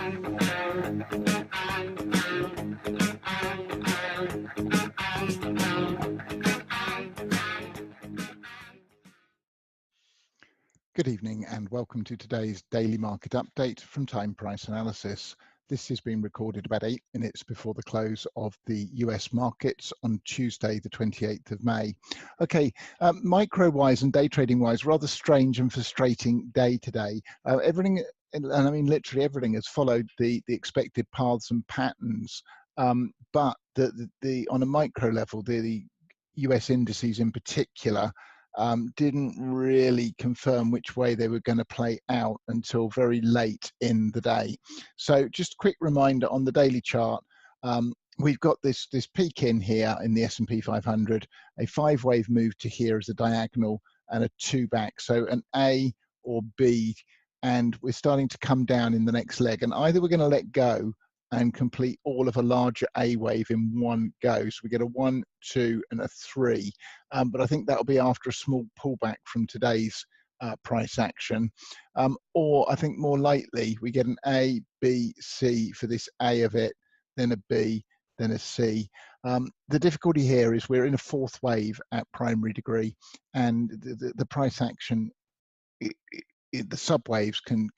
Good evening and welcome to today's daily market update from Time Price Analysis. This has been recorded about 8 minutes before the close of the US markets on Tuesday, the 28th of May. Okay, micro-wise and day trading-wise, rather strange and frustrating day today. Everything, and I mean literally everything, has followed the expected paths and patterns. But on a micro level, the US indices in particular didn't really confirm which way they were going to play out until very late in the day. So just a quick reminder on the daily chart, we've got this peak in here in the S&P 500, a 5-wave move to here as a diagonal and a 2 back, so an A or B, and we're starting to come down in the next leg, and either we're going to let go and complete all of a larger A wave in one go. So we get a 1, 2, and a 3. But I think that'll be after a small pullback from today's price action. Or I think more likely we get an A, B, C for this A of it, then a B, then a C. The difficulty here is we're in a 4th wave at primary degree, and the price action, the subwaves can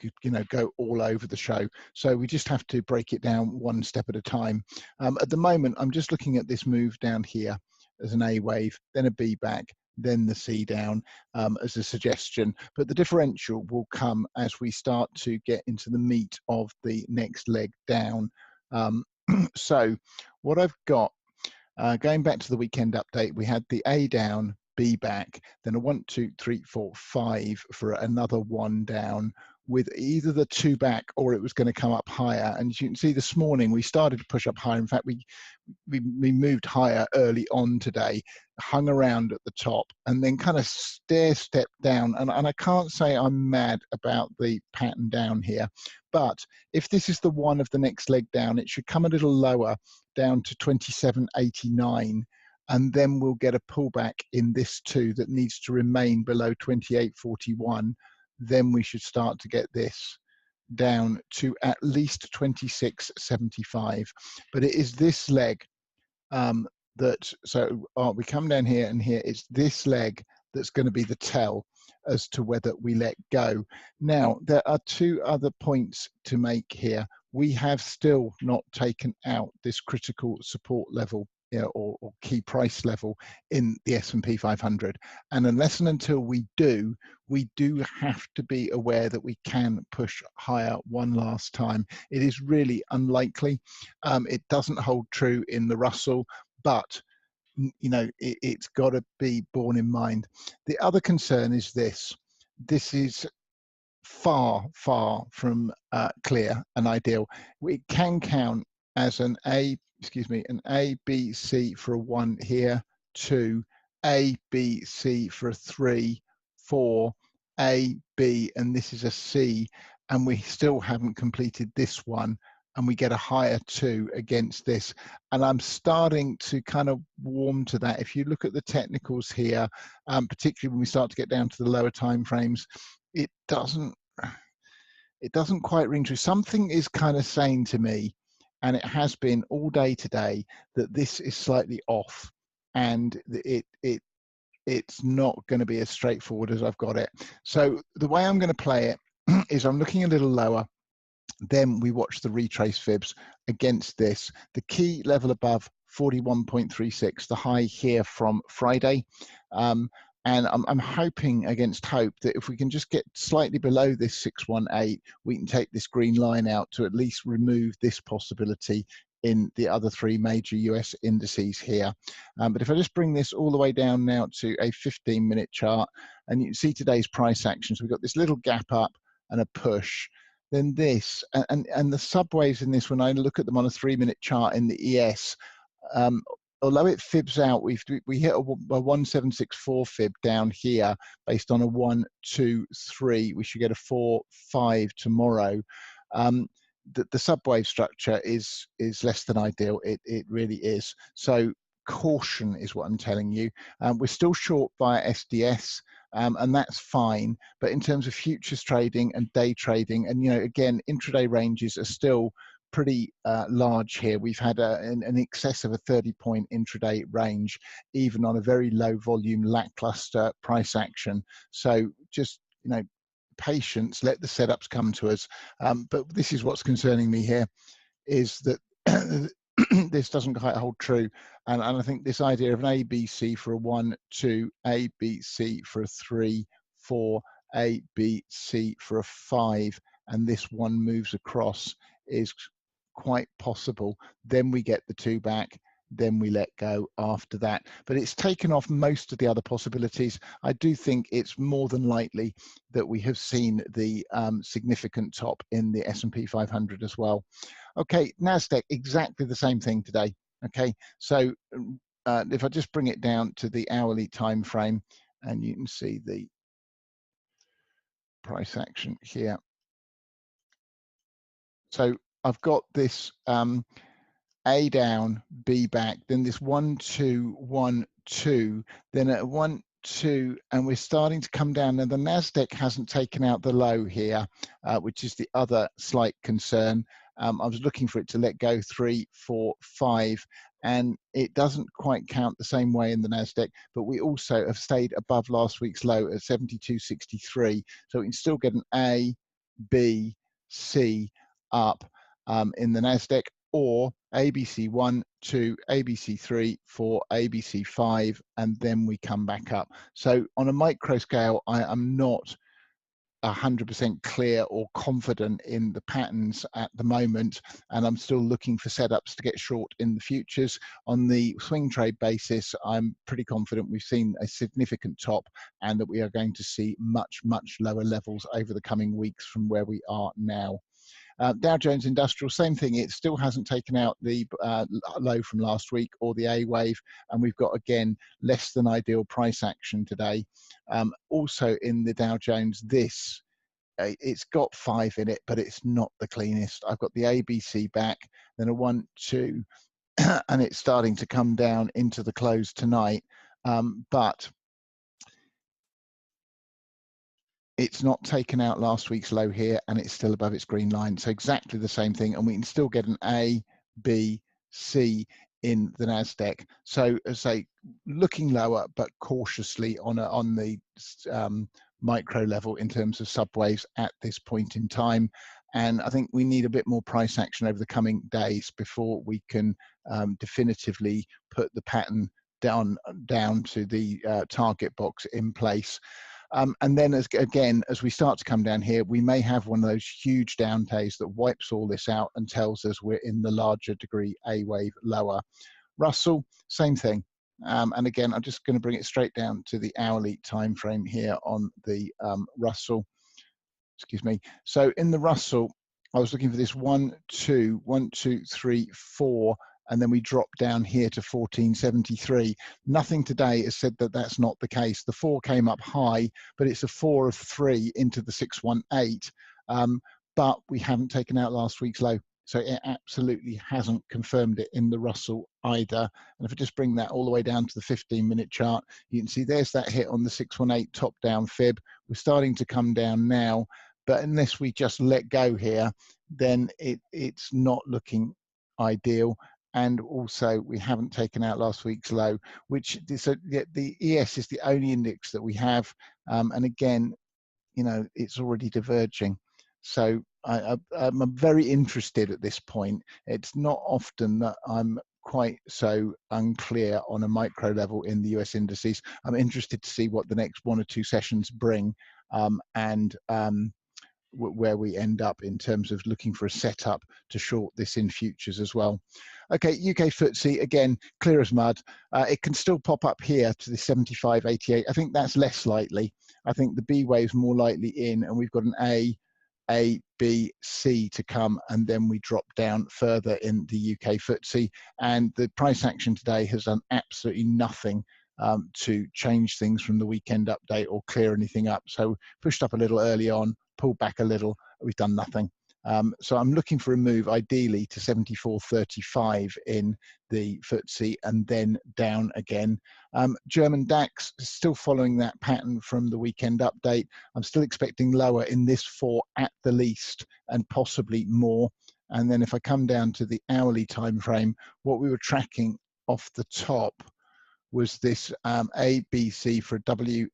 go all over the show, so we just have to break it down one step at a time. At the moment I'm just looking at this move down here as an A wave, then a B back, then the C down as a suggestion, but the differential will come as we start to get into the meat of the next leg down. So what I've got, going back to the weekend update, we had the A down, B back, then a 1, 2, 3, 4, 5 for another 1 down, with either the 2 back or it was going to come up higher. And as you can see this morning, we started to push up higher. In fact, we moved higher early on today, hung around at the top, and then kind of stepped down. And I can't say I'm mad about the pattern down here, but if this is the one of the next leg down, it should come a little lower, down to 27.89. And then we'll get a pullback in this too that needs to remain below 28.41. Then we should start to get this down to at least 26.75. But it is this leg so we come down here and here, it's this leg that's going to be the tell as to whether we let go. Now, there are 2 other points to make here. We have still not taken out this critical support level, or key price level in the S&P 500, and unless and until we do have to be aware that we can push higher one last time. It is really unlikely. It doesn't hold true in the Russell, but it's got to be borne in mind. The other concern is this is far from clear and ideal. It can count as an A, B, C for a 1 here, 2, A, B, C for a 3, 4, A, B, and this is a C, and we still haven't completed this one, and we get a higher 2 against this. And I'm starting to kind of warm to that. If you look at the technicals here, particularly when we start to get down to the lower time frames, it doesn't quite ring true. Something is kind of saying to me, and it has been all day today, that this is slightly off, and it's not going to be as straightforward as I've got it. So the way I'm going to play it is I'm looking a little lower, then we watch the retrace fibs against this. The key level above 41.36, the high here from Friday. And I'm hoping against hope that if we can just get slightly below this 618, we can take this green line out to at least remove this possibility in the other 3 major US indices here. But if I just bring this all the way down now to a 15-minute chart, and you can see today's price actions, we've got this little gap up and a push, then this, and the subwaves in this, when I look at them on a 3-minute chart in the ES, although it fibs out, we hit a 1764 fib down here based on a 1, 2, 3. We should get a 4, 5 tomorrow. The subwave structure is less than ideal. It really is. So caution is what I'm telling you. We're still short via SDS. and that's fine. But in terms of futures trading and day trading, and again, intraday ranges are still pretty large here. We've had an excess of a 30-point intraday range, even on a very low volume, lackluster price action. So just patience, let the setups come to us. But this is what's concerning me here, is that this doesn't quite hold true. And I think this idea of an ABC for a 1, 2, ABC for a 3, 4, ABC for a 5, and this one moves across is quite possible. Then we get the 2 back, then we let go after that. But it's taken off most of the other possibilities. I do think it's more than likely that we have seen the significant top in the S&P 500 as well. Okay, NASDAQ, exactly the same thing today. Okay, so if I just bring it down to the hourly time frame, and you can see the price action here. So I've got this A down, B back, then this 1, 2, 1, 2, then at 1, 2, and we're starting to come down. Now the NASDAQ hasn't taken out the low here, which is the other slight concern. I was looking for it to let go 3, 4, 5, and it doesn't quite count the same way in the NASDAQ, but we also have stayed above last week's low at 72.63. So we can still get an A, B, C up in the NASDAQ, or ABC 1, 2, ABC 3, 4, ABC 5, and then we come back up. So on a micro scale, I am not 100% clear or confident in the patterns at the moment, and I'm still looking for setups to get short in the futures. On the swing trade basis, I'm pretty confident we've seen a significant top and that we are going to see much lower levels over the coming weeks from where we are now. Dow Jones Industrial, same thing. It still hasn't taken out the low from last week or the A wave, and we've got, again, less than ideal price action today. Also in the Dow Jones, it's got 5 in it, but it's not the cleanest. I've got the ABC back, then a 1, 2, and it's starting to come down into the close tonight, but it's not taken out last week's low here, and it's still above its green line. So exactly the same thing, and we can still get an A, B, C in the NASDAQ. So as I say, looking lower, but cautiously on the micro level in terms of subwaves at this point in time. And I think we need a bit more price action over the coming days before we can definitively put the pattern down to the target box in place. And then as we start to come down here, we may have one of those huge down days that wipes all this out and tells us we're in the larger degree A wave lower. Russell, same thing. And again, I'm just going to bring it straight down to the hourly time frame here on the Russell. Excuse me. So in the Russell, I was looking for this 1, 2, 1, 2, 3, 4, and then we drop down here to 1473. Nothing today has said that that's not the case. The 4 came up high, but it's a 4 of 3 into the 618. But we haven't taken out last week's low. So it absolutely hasn't confirmed it in the Russell either. And if I just bring that all the way down to the 15-minute chart, you can see there's that hit on the 618 top down fib. We're starting to come down now, but unless we just let go here, then it's not looking ideal. And also we haven't taken out last week's low, which so the ES is the only index that we have. And again, it's already diverging. So I'm very interested at this point. It's not often that I'm quite so unclear on a micro level in the US indices. I'm interested to see what the next 1 or 2 sessions bring, and where we end up in terms of looking for a setup to short this in futures as well. Okay, UK FTSE, again, clear as mud. It can still pop up here to the 75.88. I think that's less likely. I think the B wave's more likely in, and we've got an A, B, C to come, and then we drop down further in the UK FTSE. And the price action today has done absolutely nothing to change things from the weekend update or clear anything up. So pushed up a little early on, pulled back a little, we've done nothing. So I'm looking for a move ideally to 74.35 in the FTSE and then down again. German DAX is still following that pattern from the weekend update. I'm still expecting lower in this 4 at the least and possibly more. And then if I come down to the hourly time frame, what we were tracking off the top was this ABC for WX,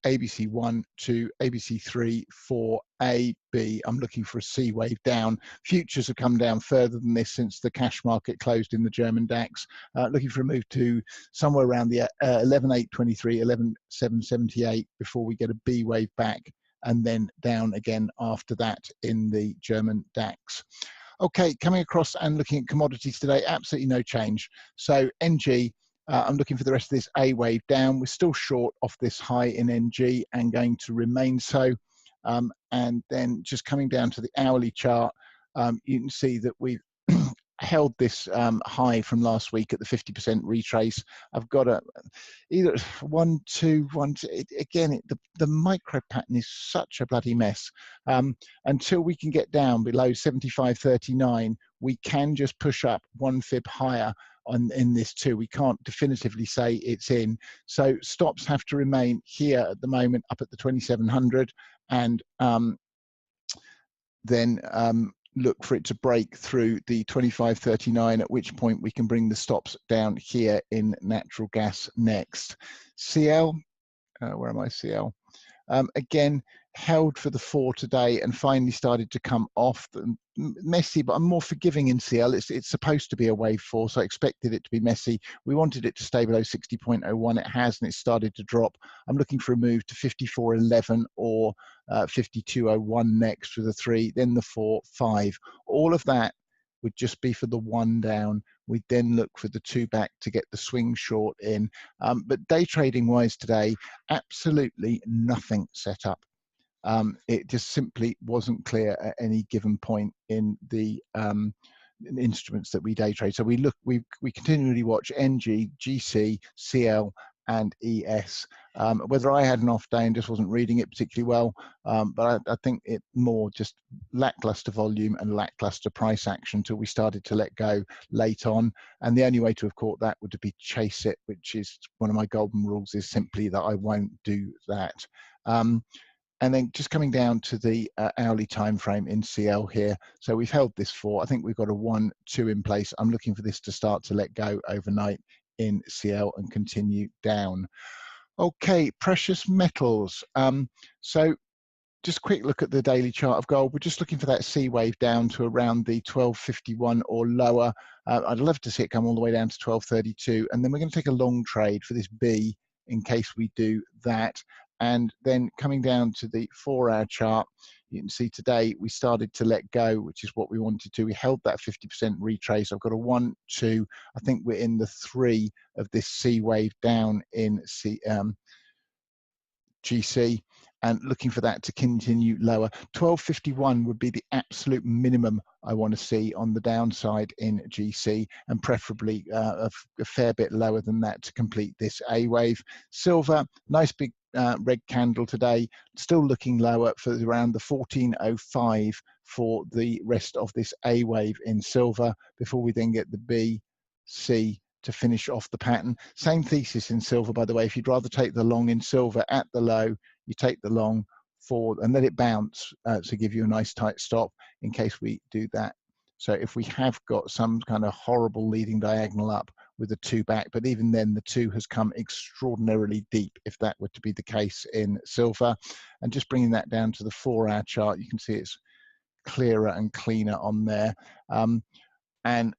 ABC 1, 2, ABC 3, 4, AB. I'm looking for a C wave down. Futures have come down further than this since the cash market closed in the German DAX. Looking for a move to somewhere around the 11.823, 11.778 before we get a B wave back and then down again after that in the German DAX. Okay, coming across and looking at commodities today, absolutely no change. So NG, I'm looking for the rest of this A wave down. We're still short off this high in NG and going to remain so. And then just coming down to the hourly chart, you can see that we've held this high from last week at the 50% retrace. I've got a either 1, 2, 1, 2. Again, the micro pattern is such a bloody mess. Until we can get down below 75.39, we can just push up 1 fib higher in this too. We can't definitively say it's in. So stops have to remain here at the moment up at the 2700 and then look for it to break through the 25.39, at which point we can bring the stops down here in natural gas next. CL, where am I, CL? Again, held for the 4 today and finally started to come off. Messy, but I'm more forgiving in CL. It's supposed to be a wave 4, so I expected it to be messy. We wanted it to stay below 60.01. It has, and it started to drop. I'm looking for a move to 54.11 or 52.01 next for the 3, then the 4, 5. All of that would just be for the 1 down. We'd then look for the 2 back to get the swing short in. But day trading wise today, absolutely nothing set up. It just simply wasn't clear at any given point in the instruments that we day trade. So we continually watch NG, GC, CL, and ES. Whether I had an off day and just wasn't reading it particularly well, but I think it more just lackluster volume and lackluster price action until we started to let go late on. And the only way to have caught that would be chase it, which is one of my golden rules, is simply that I won't do that. And then just coming down to the hourly time frame in CL here. So we've held this 4. I think we've got a 1, 2 in place. I'm looking for this to start to let go overnight in CL and continue down. Okay, precious metals. So just a quick look at the daily chart of gold. We're just looking for that C wave down to around the 12.51 or lower. I'd love to see it come all the way down to 12.32. And then we're going to take a long trade for this B in case we do that. And then coming down to the 4-hour chart, you can see today we started to let go, which is what we wanted to. We held that 50% retrace. I've got a 1, 2. I think we're in the 3 of this C wave down in GC, and looking for that to continue lower. 12.51 would be the absolute minimum I want to see on the downside in GC, and preferably a fair bit lower than that to complete this A wave. Silver, nice big red candle today, still looking lower for around the 14.05 for the rest of this A wave in silver before we then get the B, C to finish off the pattern. Same thesis in silver, by the way. If you'd rather take the long in silver at the low, you take the long forward and let it bounce to give you a nice tight stop in case we do that. So if we have got some kind of horrible leading diagonal up with a 2 back, but even then the 2 has come extraordinarily deep if that were to be the case in silver. And just bringing that down to the 4-hour chart, you can see it's clearer and cleaner on there. And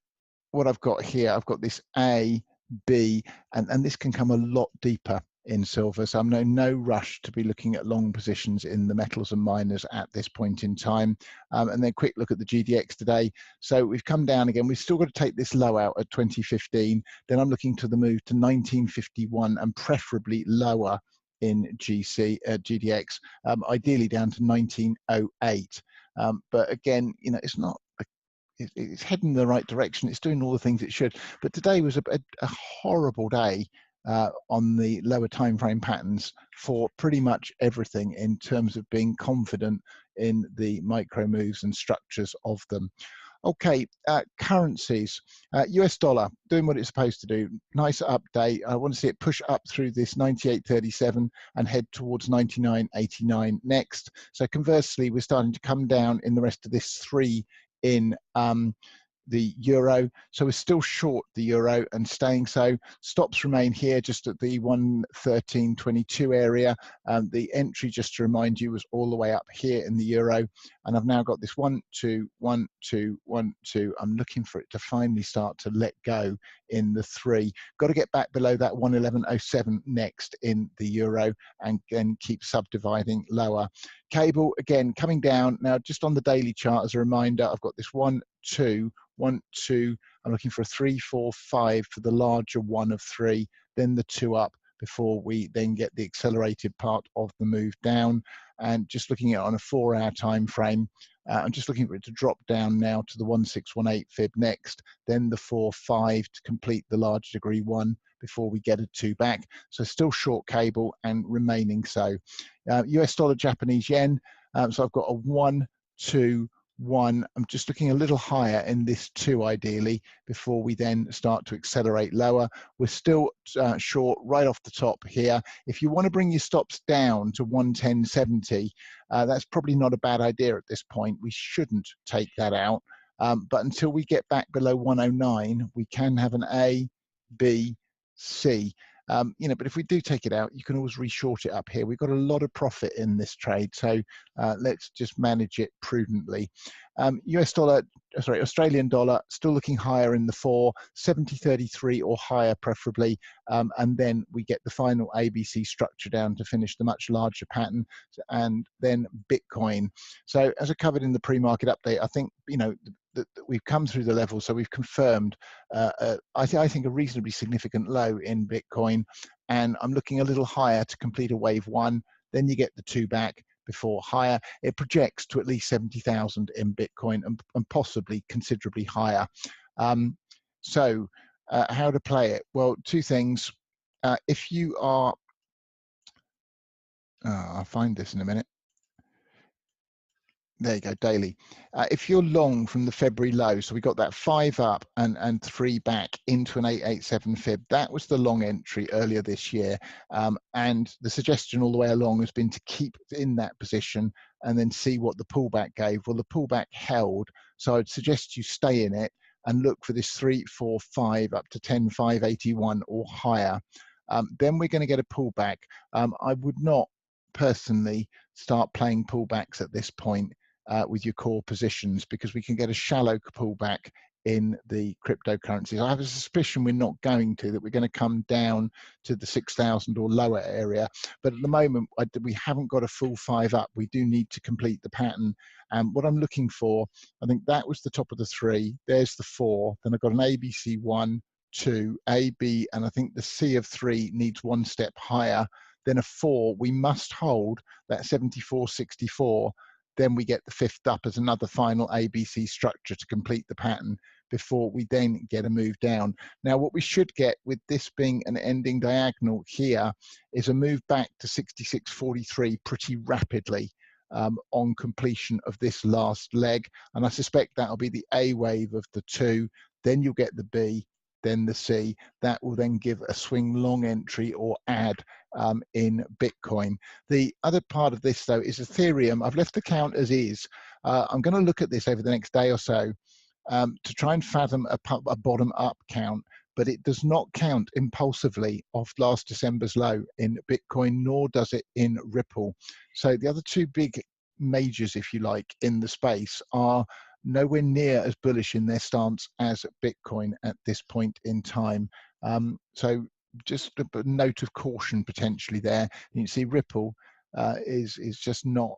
what I've got here, I've got this A, B, and this can come a lot deeper in silver. So I'm in no rush to be looking at long positions in the metals and miners at this point in time. And then quick look at the GDX today. So we've come down again. We've still got to take this low out at 2015. Then I'm looking to the move to 1951 and preferably lower in GDX, ideally down to 1908. But again, you know, it's not it's heading in the right direction. It's doing all the things it should. But today was a horrible day on the lower time frame patterns for pretty much everything in terms of being confident in the micro moves and structures of them. Okay, currencies. US dollar doing what it's supposed to do. Nice update. I want to see it push up through this 98.37 and head towards 99.89 next. So conversely, we're starting to come down in the rest of this 3 in the euro, so we're still short the euro and staying so. Stops remain here just at the 113.22 area. The entry, just to remind you, was all the way up here in the euro, and I've now got this 1 2 1 2 1 2. I'm looking for it to finally start to let go in the 3. Got to get back below that 111.07 next in the euro, and then keep subdividing lower. Cable again coming down now, just on the daily chart as a reminder. I've got this 1 2 1 2. I'm looking for a 3 4 5 for the larger one of 3, then the 2 up before we then get the accelerated part of the move down. And just looking at it on a 4-hour time frame, I'm just looking for it to drop down now to the 1618 fib next, then the 4 5 to complete the large degree 1 before we get a 2 back. So still short cable and remaining so. US dollar, Japanese yen. So I've got a 1 2 1. I'm just looking a little higher in this 2 ideally before we then start to accelerate lower. We're still short right off the top here. If you want to bring your stops down to 110.70, that's probably not a bad idea at this point. We shouldn't take that out, but until we get back below 109, we can have an A, B, C. But if we do take it out, you can always reshort it up here. We've got a lot of profit in this trade, so let's just manage it prudently. US dollar, sorry, Australian dollar, still looking higher in the 4, 70.33 or higher preferably, and then we get the final ABC structure down to finish the much larger pattern, and then Bitcoin. So as I covered in the pre-market update, I think, that we've come through the level, so we've confirmed I think a reasonably significant low in Bitcoin, and I'm looking a little higher to complete a wave 1, then you get the 2 back before higher. It projects to at least 70,000 in Bitcoin and possibly considerably higher. So how to play it? Well, 2 things. If you are, I'll find this in a minute. There you go, daily. If you're long from the February low, so we got that 5 up and 3 back into an 887 fib, that was the long entry earlier this year. And the suggestion all the way along has been to keep in that position and then see what the pullback gave. Well, the pullback held, so I'd suggest you stay in it and look for this 3 4 5 up to 10,581 or higher. Then we're going to get a pullback. I would not personally start playing pullbacks at this point with your core positions, because we can get a shallow pullback in the cryptocurrencies. I have a suspicion we're not going to, that we're going to come down to the 6,000 or lower area. But at the moment, we haven't got a full 5 up. We do need to complete the pattern. And what I'm looking for, I think that was the top of the 3. There's the 4. Then I've got an ABC 1, 2, A, B, and I think the C of 3 needs 1 step higher. Then a 4, we must hold that 74.64. Then we get the 5th up as another final ABC structure to complete the pattern before we then get a move down. Now, what we should get with this being an ending diagonal here is a move back to 66.43 pretty rapidly on completion of this last leg. And I suspect that'll be the A wave of the 2. Then you'll get the B, then the C. That will then give a swing long entry or add in Bitcoin. The other part of this, though, is Ethereum. I've left the count as is. I'm going to look at this over the next day or so to try and fathom a bottom-up count, but it does not count impulsively off last December's low in Bitcoin, nor does it in Ripple. So the other 2 big majors, if you like, in the space are nowhere near as bullish in their stance as Bitcoin at this point in time. So just a note of caution potentially there. You can see Ripple is just not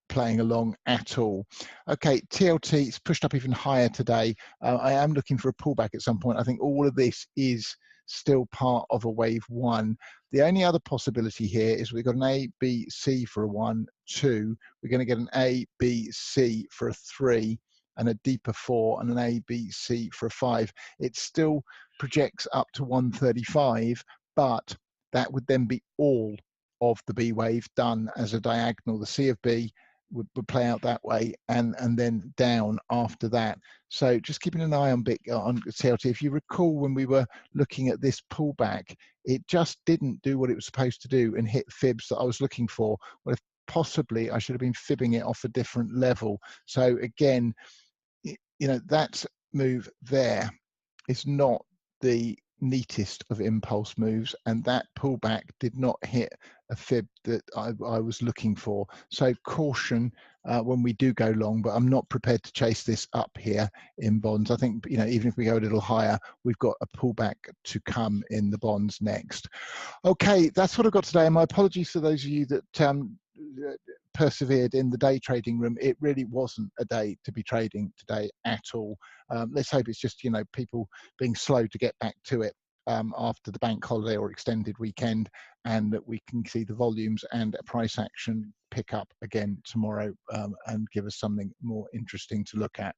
playing along at all. Okay, TLT is pushed up even higher today. I am looking for a pullback at some point. I think all of this is still part of a wave 1. The only other possibility here is we've got an A, B, C for a 1, 2. We're going to get an A, B, C for a 3, and a deeper 4, and an A, B, C for a 5. It still projects up to 135, but that would then be all of the B wave done as a diagonal. The C of B would play out that way, and then down after that. So just keeping an eye on CLT. If you recall, when we were looking at this pullback, it just didn't do what it was supposed to do and hit fibs that I was looking for. Well, if possibly I should have been fibbing it off a different level. So again, that move there is not the neatest of impulse moves, and that pullback did not hit a fib that I was looking for. So caution when we do go long, but I'm not prepared to chase this up here in bonds. I think, even if we go a little higher, we've got a pullback to come in the bonds next. Okay, that's what I've got today. And my apologies for those of you that persevered in the day trading room. It really wasn't a day to be trading today at all. Let's hope it's just, people being slow to get back to it after the bank holiday or extended weekend, and that we can see the volumes and price action pick up again tomorrow and give us something more interesting to look at.